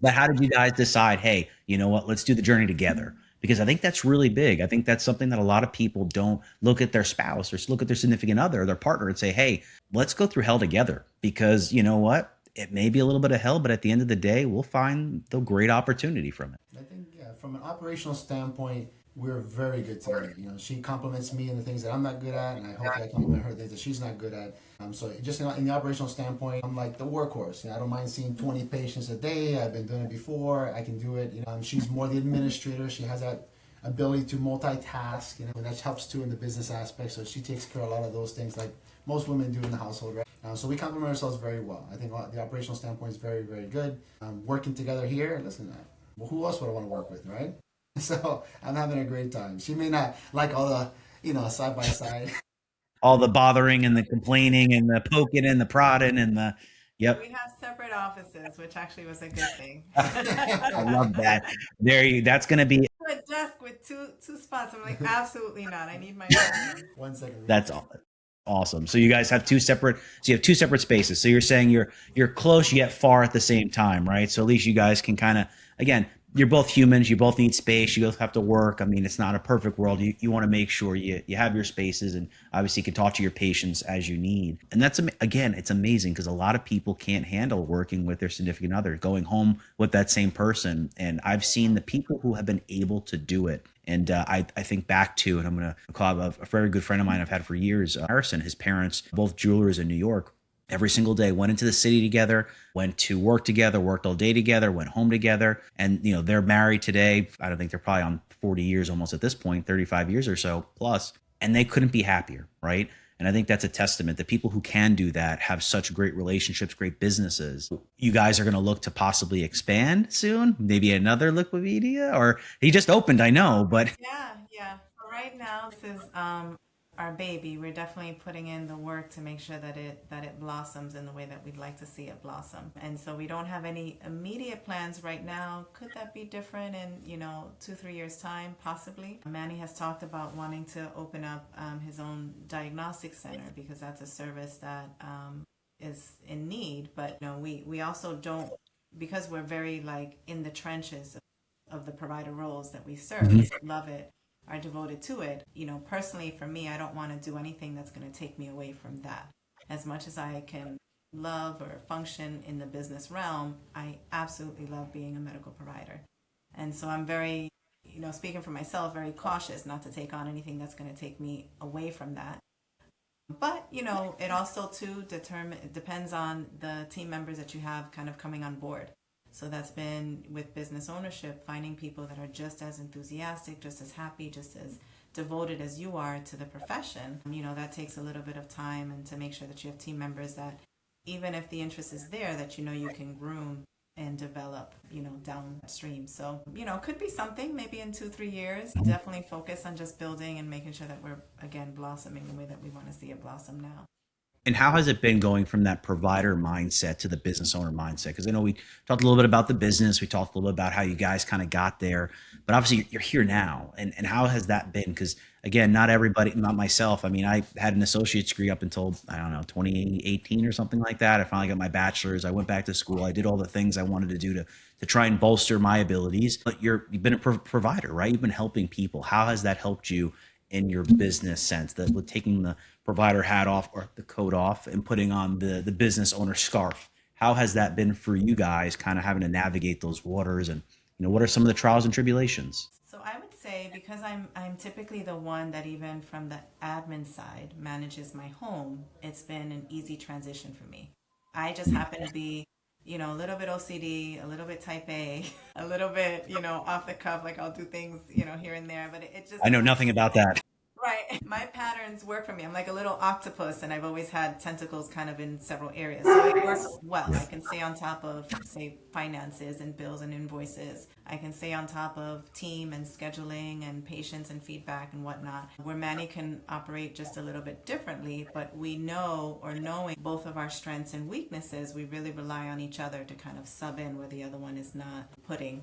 But how did you guys decide, hey, you know what, let's do the journey together? Because I think that's really big. I think that's something that a lot of people don't look at their spouse or look at their significant other or their partner and say, hey, let's go through hell together. Because you know what? It may be a little bit of hell, but at the end of the day, we'll find the great opportunity from it. I think, from an operational standpoint, we're very good together. She compliments me in the things that I'm not good at, and hopefully I compliment her things that she's not good at. So just in the operational standpoint, I'm like the workhorse. I don't mind seeing 20 patients a day. I've been doing it before. I can do it. She's more the administrator. She has that ability to multitask, and that helps too in the business aspect. So she takes care of a lot of those things like most women do in the household, right? So we complement ourselves very well. I think the operational standpoint is very, very good. Working together here, listen, well, who else would I want to work with, right? So I'm having a great time. She may not like all the, side by side. All the bothering and the complaining and the poking and the prodding and the, yep. We have separate offices, which actually was a good thing. I love that. That's going to be A desk with two spots. I'm like, absolutely not. I need my own. 1 second. That's awesome. So you guys have two separate spaces. So you're saying you're close yet far at the same time, right? So at least you guys can kind of, again, you're both humans, you both need space, you both have to work. I mean, it's not a perfect world. You want to make sure you have your spaces, and obviously you can talk to your patients as you need. And that's, again, it's amazing because a lot of people can't handle working with their significant other, going home with that same person. And I've seen the people who have been able to do it. And I think back to, and I'm going to call a very good friend of mine I've had for years, Harrison, his parents, both jewelers in New York. Every single day, went into the city together, went to work together, worked all day together, went home together. And, they're married today. I don't think they're probably on 40 years almost at this point, 35 years or so plus. And they couldn't be happier, right? And I think that's a testament. The people who can do that have such great relationships, great businesses. You guys are going to look to possibly expand soon, maybe another Liquivida, or he just opened, I know, but. Yeah. For right now, this is our baby. We're definitely putting in the work to make sure that it blossoms in the way that we'd like to see it blossom. And so we don't have any immediate plans right now. Could that be different in 2-3 years time? Possibly. Manny has talked about wanting to open up his own diagnostic center, because that's a service that is in need. But we also don't, because we're very in the trenches of the provider roles that we serve, love it, are devoted to it. Personally for me, I don't want to do anything that's going to take me away from that. As much as I can love or function in the business realm, I absolutely love being a medical provider. And so I'm very, speaking for myself, very cautious not to take on anything that's going to take me away from that. But, it also too depends on the team members that you have kind of coming on board. So that's been with business ownership, finding people that are just as enthusiastic, just as happy, just as devoted as you are to the profession. That takes a little bit of time, and to make sure that you have team members that, even if the interest is there, that you can groom and develop, downstream. So, could be something maybe in 2-3 years. Definitely focus on just building and making sure that we're, again, blossoming the way that we want to see it blossom now. And how has it been going from that provider mindset to the business owner mindset? Because I know we talked a little bit about the business. We talked a little bit about how you guys kind of got there. But obviously you're here now. And how has that been? Because, again, not everybody, not myself. I mean, I had an associate's degree up until, 2018 or something like that. I finally got my bachelor's. I went back to school. I did all the things I wanted to do to try and bolster my abilities. But you've been a provider, right? You've been helping people. How has that helped you in your business sense, that with taking the provider hat off or the coat off and putting on the business owner scarf? How has that been for you guys, kind of having to navigate those waters? And what are some of the trials and tribulations? So I would say, because I'm typically the one that, even from the admin side, manages my home, it's been an easy transition for me. I just happen to be a little bit OCD, a little bit type A, a little bit, off the cuff, like I'll do things, here and there, but it just. I know nothing about that. Right. My patterns work for me. I'm like a little octopus, and I've always had tentacles kind of in several areas. So it works well. I can stay on top of, say, finances and bills and invoices. I can stay on top of team and scheduling and patients and feedback and whatnot. Where Manny can operate just a little bit differently, but we know, or knowing both of our strengths and weaknesses, we really rely on each other to kind of sub in where the other one is not putting,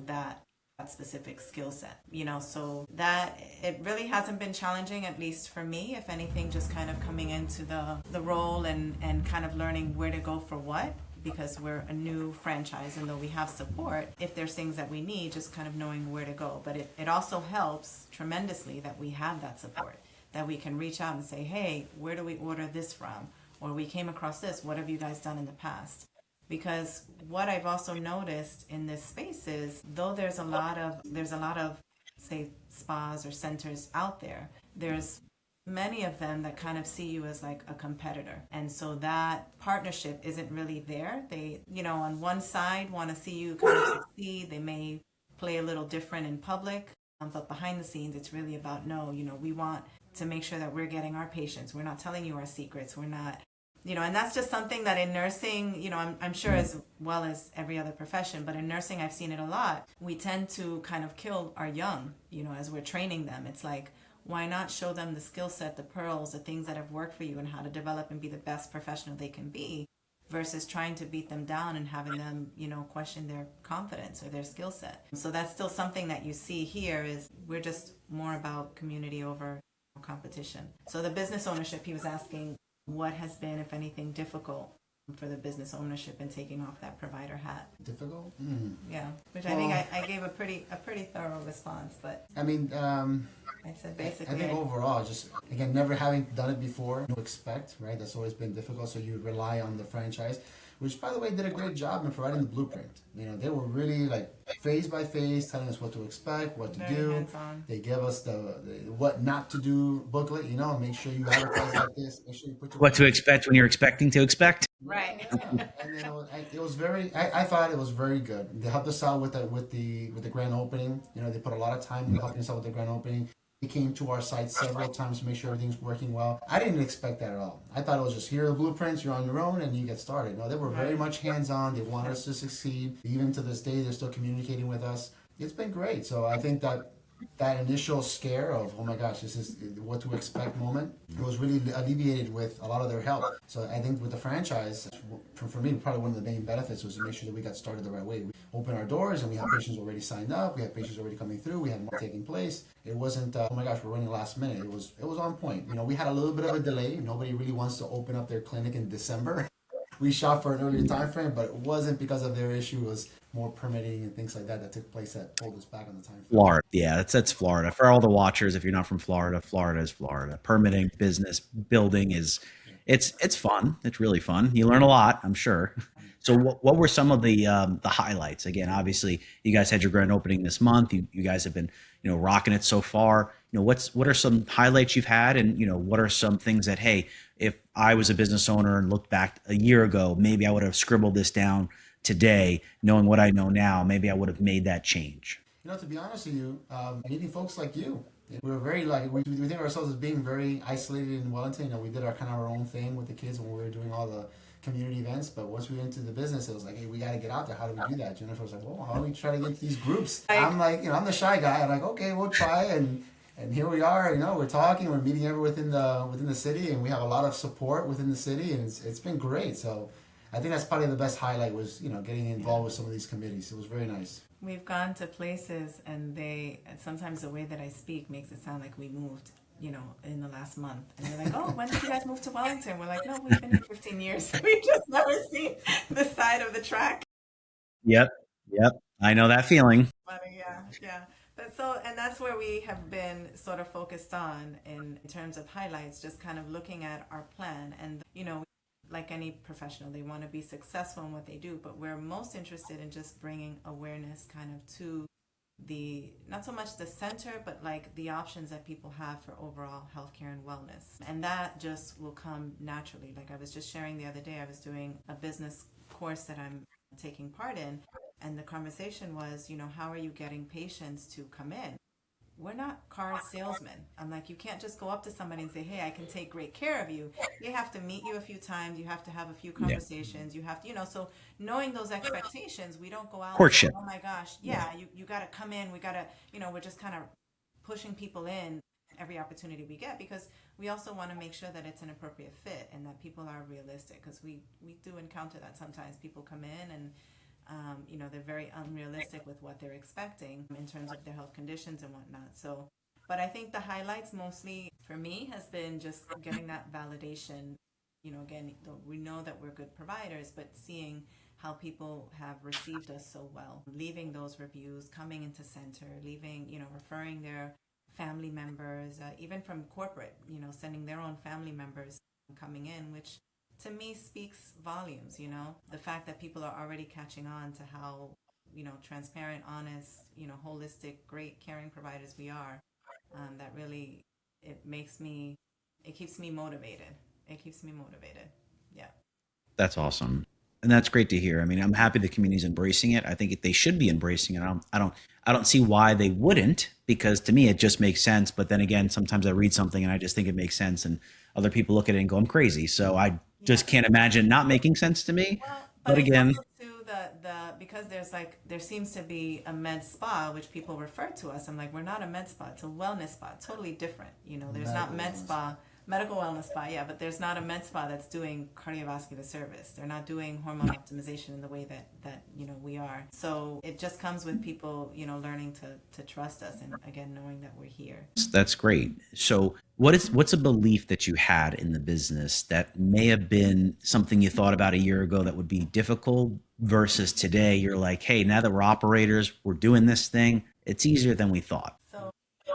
that specific skill set, so that it really hasn't been challenging, at least for me. If anything, just kind of coming into the role and kind of learning where to go for what, because we're a new franchise, and though we have support, if there's things that we need, just kind of knowing where to go. But it also helps tremendously that we have that support, that we can reach out and say, hey, where do we order this from? Or we came across this, what have you guys done in the past? Because what I've also noticed in this space is, though there's a lot of, say, spas or centers out there, there's many of them that kind of see you as like a competitor. And so that partnership isn't really there. They, on one side want to see you kind of succeed. They may play a little different in public, but behind the scenes, it's really about, no, we want to make sure that we're getting our patients. We're not telling you our secrets. We're not And that's just something that in nursing, I'm sure as well as every other profession, but in nursing, I've seen it a lot. We tend to kind of kill our young, as we're training them. It's like, why not show them the skill set, the pearls, the things that have worked for you and how to develop and be the best professional they can be versus trying to beat them down and having them, question their confidence or their skill set. So that's still something that you see here is we're just more about community over competition. So the business ownership, he was asking, what has been, if anything, difficult for the business ownership and taking off that provider hat? Difficult? Yeah, which I think I gave a pretty thorough response, but I mean, I said basically. I think overall, just again, never having done it before, no expect, right? That's always been difficult. So you rely on the franchise, which by the way did a great job in providing the blueprint. They were really like phase by phase telling us what to expect, what to Very do. hands-on. They give us the what not to do booklet. Make sure you advertise like this. Make sure you put your What to expect when you're expecting to expect. Right. And then it was very. I thought it was very good. They helped us out with the grand opening. They put a lot of time in helping us out with the grand opening. They came to our site several times to make sure everything's working well. I didn't expect that at all. I thought it was just here are the blueprints, you're on your own, and you get started. No, they were very much hands-on. They wanted us to succeed. Even to this day, they're still communicating with us. It's been great. So I think that initial scare of, oh my gosh, this is what to expect moment, it was really alleviated with a lot of their help. So I think with the franchise, for me, probably one of the main benefits was to make sure that we got started the right way. We opened our doors and we had patients already signed up, we had patients already coming through, we had more taking place. It wasn't, oh my gosh, we're running last minute. It was on point. We had a little bit of a delay. Nobody really wants to open up their clinic in December. We shot for an earlier time frame, but it wasn't because of their issue. It was more permitting and things like that took place that pulled us back on the time frame. Florida. Yeah, that's Florida. For all the watchers, if you're not from Florida, Florida is Florida. Permitting, business, building it's fun. It's really fun. You learn a lot, I'm sure. So what were some of the highlights? Again, obviously, you guys had your grand opening this month. You guys have been rocking it so far. What are some highlights you've had, and what are some things that, hey, if I was a business owner and looked back a year ago, maybe I would have scribbled this down today, knowing what I know now, maybe I would have made that change. To be honest with you, meeting folks like you, we were very we think of ourselves as being very isolated in Wellington. We did our own thing with the kids when we were doing all the community events, but once we went into the business, it was like, hey, we got to get out there. How do we do that? Jennifer was like, well, how do we try to get into these groups? I'm like, I'm the shy guy. I'm like, okay, we'll try, and here we are. We're talking, we're meeting everyone within the city, and we have a lot of support within the city, and it's been great. So I think that's probably the best highlight was getting involved with some of these committees. It was very nice. We've gone to places and sometimes the way that I speak makes it sound like we moved in the last month. And they're like, oh, when did you guys move to Wellington? We're like, no, we've been here 15 years. We've just never seen the side of the track. Yep. I know that feeling. Funny, yeah. And that's where we have been sort of focused on in terms of highlights, just kind of looking at our plan. And, like any professional, they want to be successful in what they do, but we're most interested in just bringing awareness kind of to not so much the center, but like the options that people have for overall healthcare and wellness. And that just will come naturally. Like I was just sharing the other day, I was doing a business course that I'm taking part in, and the conversation was, how are you getting patients to come in? We're not car salesmen. I'm like, you can't just go up to somebody and say, hey, I can take great care of you. They have to meet you a few times. You have to have a few conversations. You have to, so knowing those expectations, we don't go out Courtship. and say, oh my gosh, you got to come in. We got to, we're just kind of pushing people in every opportunity we get, because we also want to make sure that it's an appropriate fit and that people are realistic, because we do encounter that sometimes. People come in and they're very unrealistic with what they're expecting in terms of their health conditions and whatnot. So, but I think the highlights mostly for me has been just getting that validation. Again, we know that we're good providers, but seeing how people have received us so well, leaving those reviews, coming into center, leaving, referring their family members, even from corporate, sending their own family members coming in, which to me speaks volumes. The fact that people are already catching on to how, transparent, honest, holistic, great, caring providers we are, that really, it keeps me motivated. Yeah. That's awesome. And that's great to hear. I mean, I'm happy the community's embracing it. I think they should be embracing it. I don't see why they wouldn't, because to me, it just makes sense. But then again, sometimes I read something and I just think it makes sense, and other people look at it and go, I'm crazy. So I just can't imagine not making sense to me. Well, But but it's again, also too the because there seems to be a med spa which people refer to us. I'm like, we're not a med spa, it's a wellness spa, totally different. There's not Medical med wellness. spa, medical wellness spa, yeah, but there's not a med spa that's doing cardiovascular service. They're not doing hormone optimization in the way that we are. So it just comes with people, learning to trust us and again knowing that we're here. that's great. So what's a belief that you had in the business that may have been something you thought about a year ago that would be difficult versus today you're like, hey, now that we're operators, we're doing this thing, it's easier than we thought. So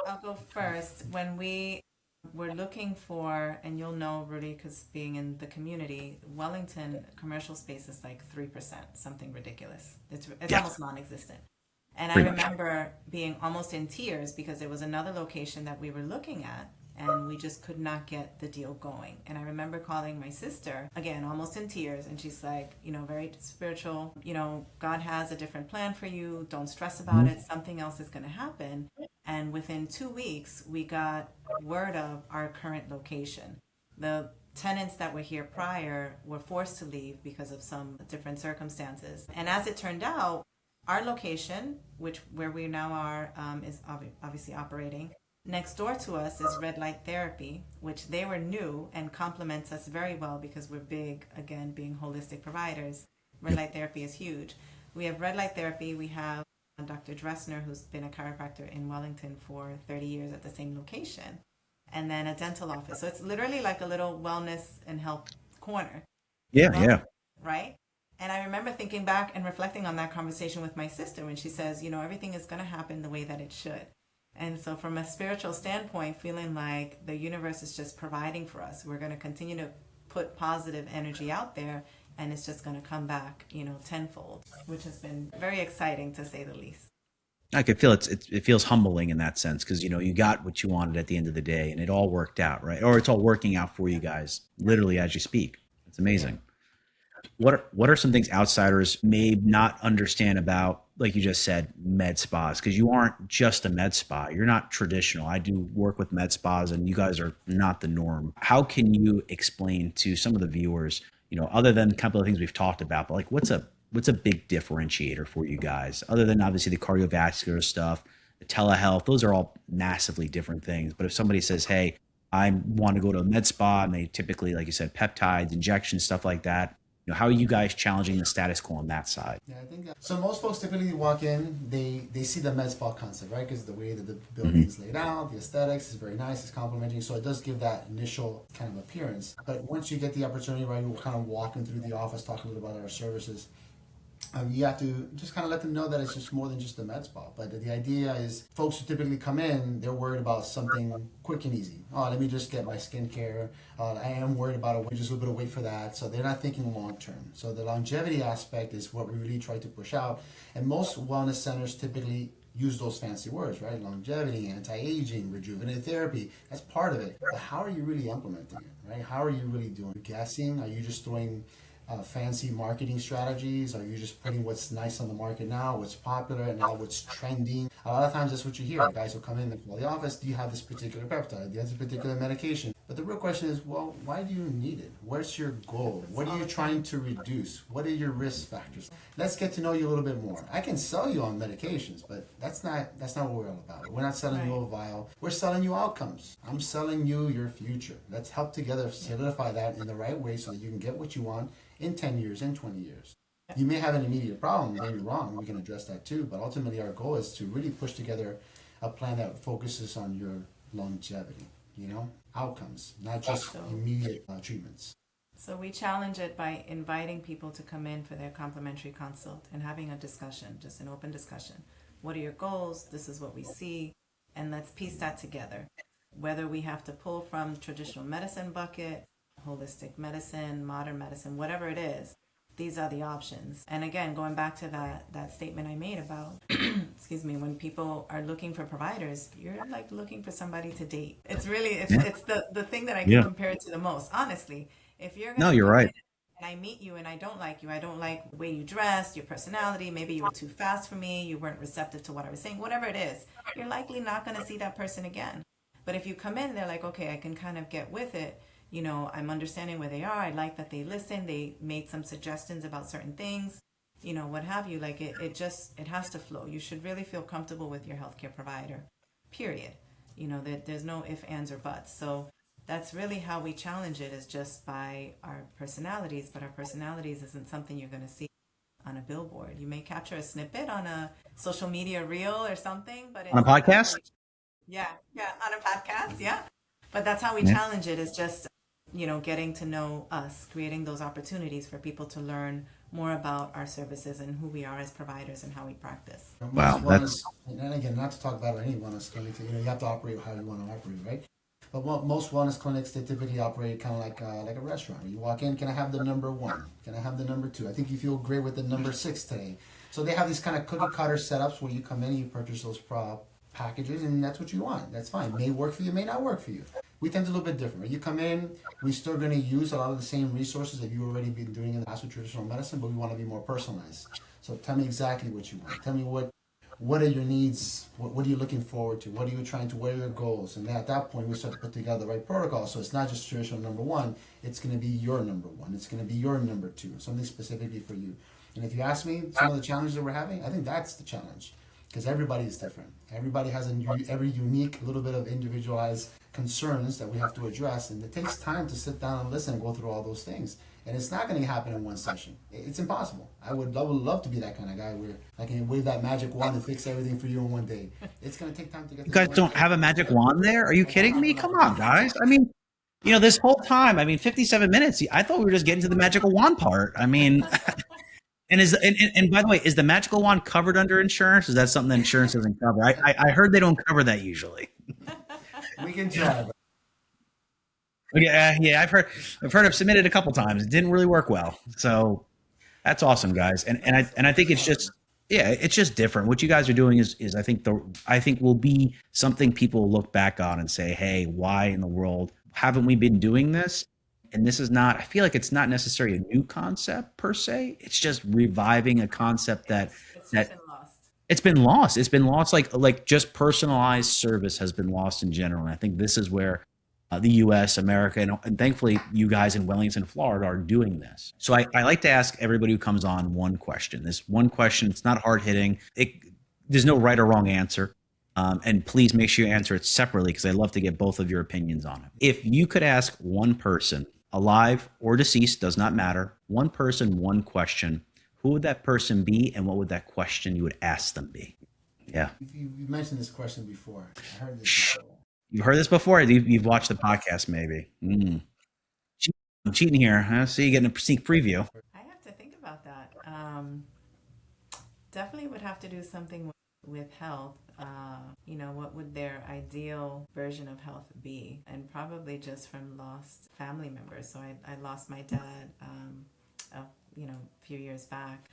I'll go first. When we were looking for, and you'll know, Rudy, because being in the community, Wellington commercial space is like 3%, something ridiculous. It's Yeah. almost non-existent. And I Pretty much. remember being almost in tears because there was another location that we were looking at and we just could not get the deal going. And I remember calling my sister, again, almost in tears, and she's like, very spiritual, God has a different plan for you. Don't stress about it. Something else is going to happen. And within 2 weeks, we got word of our current location. The tenants that were here prior were forced to leave because of some different circumstances. And as it turned out, our location, where we now are, is obviously operating. Next door to us is Red Light Therapy, which they were new and complements us very well because we're big, again, being holistic providers. Red Light Therapy is huge. We have Red Light Therapy. We have Dr. Dressner, who's been a chiropractor in Wellington for 30 years at the same location, and then a dental office. So it's literally like a little wellness and health corner. Yeah. Right? And I remember thinking back and reflecting on that conversation with my sister when she says, everything is going to happen the way that it should. And so from a spiritual standpoint, feeling like the universe is just providing for us, we're going to continue to put positive energy out there and it's just going to come back, tenfold, which has been very exciting to say the least. I could feel it feels humbling in that sense because you got what you wanted at the end of the day and it all worked out, right? Or it's all working out for you guys literally as you speak. It's amazing. What are some things outsiders may not understand about, like you just said, med spas? Because you aren't just a med spa. You're not traditional. I do work with med spas and you guys are not the norm. How can you explain to some of the viewers, other than a couple of things we've talked about, but like what's a big differentiator for you guys other than obviously the cardiovascular stuff, the telehealth, those are all massively different things. But if somebody says, hey, I want to go to a med spa and they typically, like you said, peptides, injections, stuff like that, how are you guys challenging the status quo on that side? Yeah, I think so. Most folks typically walk in, they see the med spa concept, right? Because the way that the building is laid out, the aesthetics is very nice, it's complimenting, so it does give that initial kind of appearance. But once you get the opportunity, right, we'll kind of walk them through the office, talk a little about our services. You have to just kind of let them know that it's just more than just a med spa. But the idea is folks who typically come in, they're worried about something quick and easy. Oh, let me just get my skincare. I am worried about just a little bit of weight for that. So they're not thinking long term. So the longevity aspect is what we really try to push out. And most wellness centers typically use those fancy words, right? Longevity, anti-aging, rejuvenative therapy. That's part of it. But how are you really implementing it, right? How are you really doing? Guessing? Are you just throwing fancy marketing strategies? Are you just putting what's nice on the market now, what's popular, and now what's trending? A lot of times that's what you hear. Guys will come in and call the office, do you have this particular peptide? Do you have this particular medication? But the real question is, well, why do you need it? Where's your goal? What are you trying to reduce? What are your risk factors? Let's get to know you a little bit more. I can sell you on medications, but that's not what we're all about. We're not selling you a vial. We're selling you outcomes. I'm selling you your future. Let's help together solidify that in the right way so that you can get what you want in 10 years, in 20 years. You may have an immediate problem, then you're wrong. We can address that too. But ultimately, our goal is to really push together a plan that focuses on your longevity, outcomes, not just immediate treatments. So we challenge it by inviting people to come in for their complimentary consult and having a discussion, just an open discussion. What are your goals? This is what we see. And let's piece that together. Whether we have to pull from traditional medicine bucket, holistic medicine, modern medicine, whatever it is, these are the options. And again, going back to that statement I made about, excuse me, when people are looking for providers, you're like looking for somebody to date. It's really, it's the thing that I can compare it to the most, honestly. If you're No, you're right. And I meet you and I don't like you, I don't like the way you dressed, your personality, maybe you were too fast for me, you weren't receptive to what I was saying, whatever it is, you're likely not going to see that person again. But if you come in, they're like, okay, I can kind of get with it. I'm understanding where they are. I like that they listen. They made some suggestions about certain things, what have you. Like it has to flow. You should really feel comfortable with your healthcare provider, period. There's no ifs, ands, or buts. So that's really how we challenge it, is just by our personalities, but our personalities isn't something you're going to see on a billboard. You may capture a snippet on a social media reel or something, but On a podcast? Yeah, on a podcast, yeah. But that's how we Yeah. challenge it, is just, getting to know us, creating those opportunities for people to learn more about our services and who we are as providers and how we practice. Wow, that's And again, not to talk about any wellness clinic, you have to operate how you want to operate, right? But most wellness clinics, they typically operate kind of like a restaurant. You walk in, can I have the number 1? Can I have the number 2? I think you feel great with the number 6 today. So they have these kind of cookie cutter setups where you come in, you purchase those packages, and that's what you want. That's fine. May work for you, may not work for you. We tend to do a little bit different. Right? You come in, we're still going to use a lot of the same resources that you've already been doing in the past with traditional medicine, but we want to be more personalized. So tell me exactly what you want. Tell me what are your needs? What are you looking forward to? What are you trying to? What are your goals? And then at that point, we start to put together the right protocol. So it's not just traditional number 1. It's going to be your number 1. It's going to be your number 2. Something specifically for you. And if you ask me, some of the challenges that we're having, I think that's the challenge, because everybody is different. Everybody has every unique little bit of individualized concerns that we have to address, and it takes time to sit down and listen and go through all those things. And it's not going to happen in one session. It's impossible. I would love to be that kind of guy where I can wave that magic wand and fix everything for you in one day. It's going to take time to get. You guys don't have a magic wand there? Are you kidding me? Come on, guys. I mean, this whole time, 57 minutes, I thought we were just getting to the magical wand part. I mean, and by the way, is the magical wand covered under insurance? Is that something that insurance doesn't cover? I heard they don't cover that usually. We can try. Yeah, I've heard I've submitted a couple times. It didn't really work well. So that's awesome, guys. And I think it's just different. What you guys are doing is I think will be something people will look back on and say, hey, why in the world haven't we been doing this? And this is not, I feel like it's not necessarily a new concept per se. It's just reviving a concept that Been lost. It's been lost. It's been lost. Like just personalized service has been lost in general. And I think this is where the U.S., America, and thankfully you guys in Wellington, Florida are doing this. So I like to ask everybody who comes on one question. This one question, it's not hard hitting. There's no right or wrong answer. And please make sure you answer it separately, because I love to get both of your opinions on it. If you could ask one person, alive or deceased, does not matter, one person, one question, who would that person be, and what would that question you would ask them be? Yeah. You mentioned this question before. I heard this before. You've heard this before? You've watched the podcast, maybe. I'm cheating here. Huh? So you're getting a sneak preview. I have to think about that. Definitely would have to do something with health. What would their ideal version of health be? And probably just from lost family members. So I lost my dad, a few years back.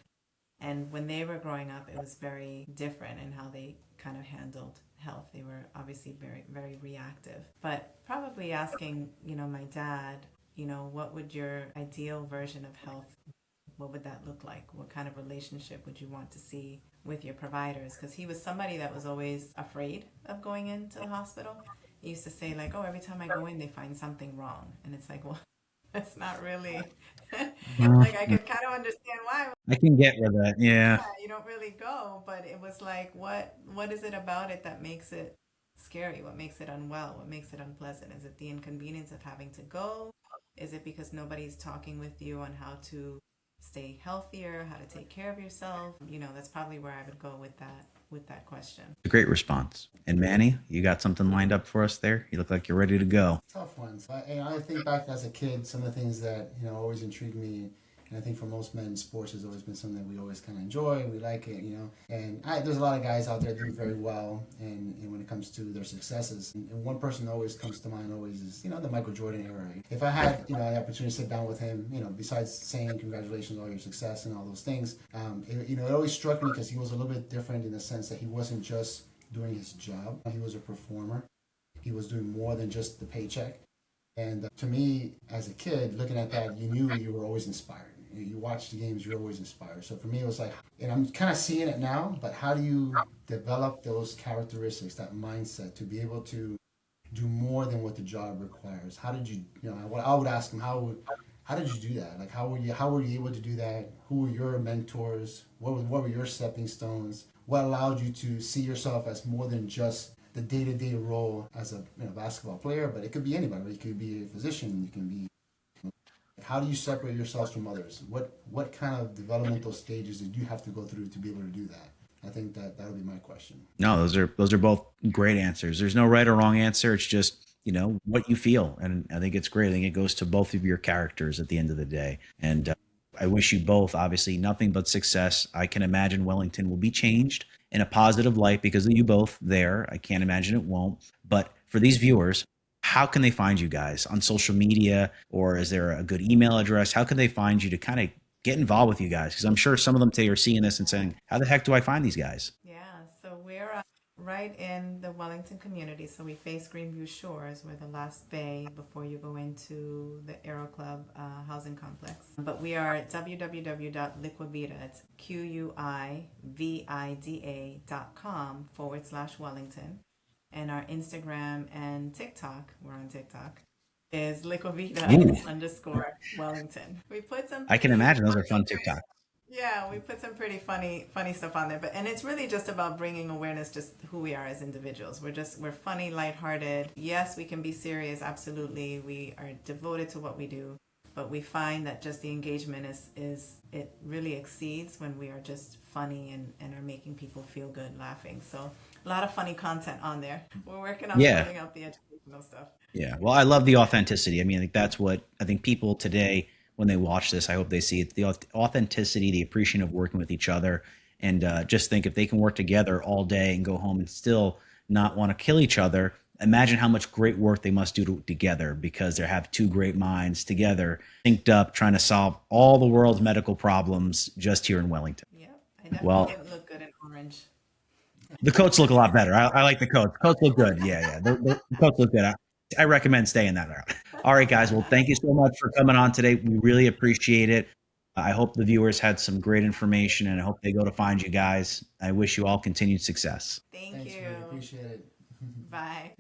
And when they were growing up, it was very different in how they kind of handled health. They were obviously very, very reactive. But probably asking, my dad, what would your ideal version of health, what would that look like? What kind of relationship would you want to see with your providers? Because he was somebody that was always afraid of going into the hospital. He used to say, like, oh, every time I go in, they find something wrong. And it's like, well, that's not really, like, I could kind of understand why. I can get with that. Yeah. You don't really go, but it was like, what is it about it that makes it scary? What makes it unwell? What makes it unpleasant? Is it the inconvenience of having to go? Is it because nobody's talking with you on how to stay healthier, how to take care of yourself? That's probably where I would go with that question. A great response. And Manny, you got something lined up for us there? You look like you're ready to go. Tough ones. I think back as a kid, some of the things that always intrigued me, and I think for most men, sports has always been something that we always kind of enjoy. We like it, And there's a lot of guys out there that do very well, and when it comes to their successes, and one person always comes to mind always is the Michael Jordan era. If I had the opportunity to sit down with him, besides saying congratulations on all your success and all those things, it always struck me because he was a little bit different in the sense that he wasn't just doing his job. He was a performer. He was doing more than just the paycheck. And to me, as a kid, looking at that, you knew you were always inspired. You watch the games, you're always inspired. So for me, it was like, and I'm kind of seeing it now, but how do you develop those characteristics, that mindset, to be able to do more than what the job requires? How did you, I would ask him, how did you do that? Like, how were you able to do that? Who were your mentors? What were your stepping stones? What allowed you to see yourself as more than just the day-to-day role as a basketball player? But it could be anybody. You could be a physician. You can be. How do you separate yourselves from others? What kind of developmental stages did you have to go through to be able to do that? I think that would be my question. No, those are both great answers. There's no right or wrong answer. It's just, what you feel. And I think it's great. I think it goes to both of your characters at the end of the day. And I wish you both, obviously, nothing but success. I can imagine Wellington will be changed in a positive light because of you both there. I can't imagine it won't. But for these viewers, how can they find you guys on social media, or is there a good email address? How can they find you to kind of get involved with you guys? Because I'm sure some of them today are seeing this and saying, how the heck do I find these guys? Yeah, so we're right in the Wellington community. So we face Greenview Shores. We're the last bay before you go into the Aero Club housing complex. But we are at www.liquivida, it's QUIVIDA.com/Wellington. And our Instagram and TikTok, we're on TikTok, is Liquivita _Wellington. We put some. I can imagine those are fun TikToks. Yeah, we put some pretty funny stuff on there, and it's really just about bringing awareness, just who we are as individuals. We're funny, lighthearted. Yes, we can be serious, absolutely. We are devoted to what we do, but we find that just the engagement is it really exceeds when we are just funny and are making people feel good, laughing. So a lot of funny content on there. We're working on building out the educational stuff. Yeah, well, I love the authenticity. I mean, I think that's what I think people today, when they watch this, I hope they see it, the authenticity, the appreciation of working with each other, and just think if they can work together all day and go home and still not want to kill each other, imagine how much great work they must do together, because they have two great minds together, synced up, trying to solve all the world's medical problems just here in Wellington. Yeah, I definitely didn't look good in orange. The coats look a lot better. I like the coats. Coats look good. Yeah. The coats look good. I recommend staying that route. All right, guys. Well, thank you so much for coming on today. We really appreciate it. I hope the viewers had some great information, and I hope they go to find you guys. I wish you all continued success. Thanks, you. Really appreciate it. Bye.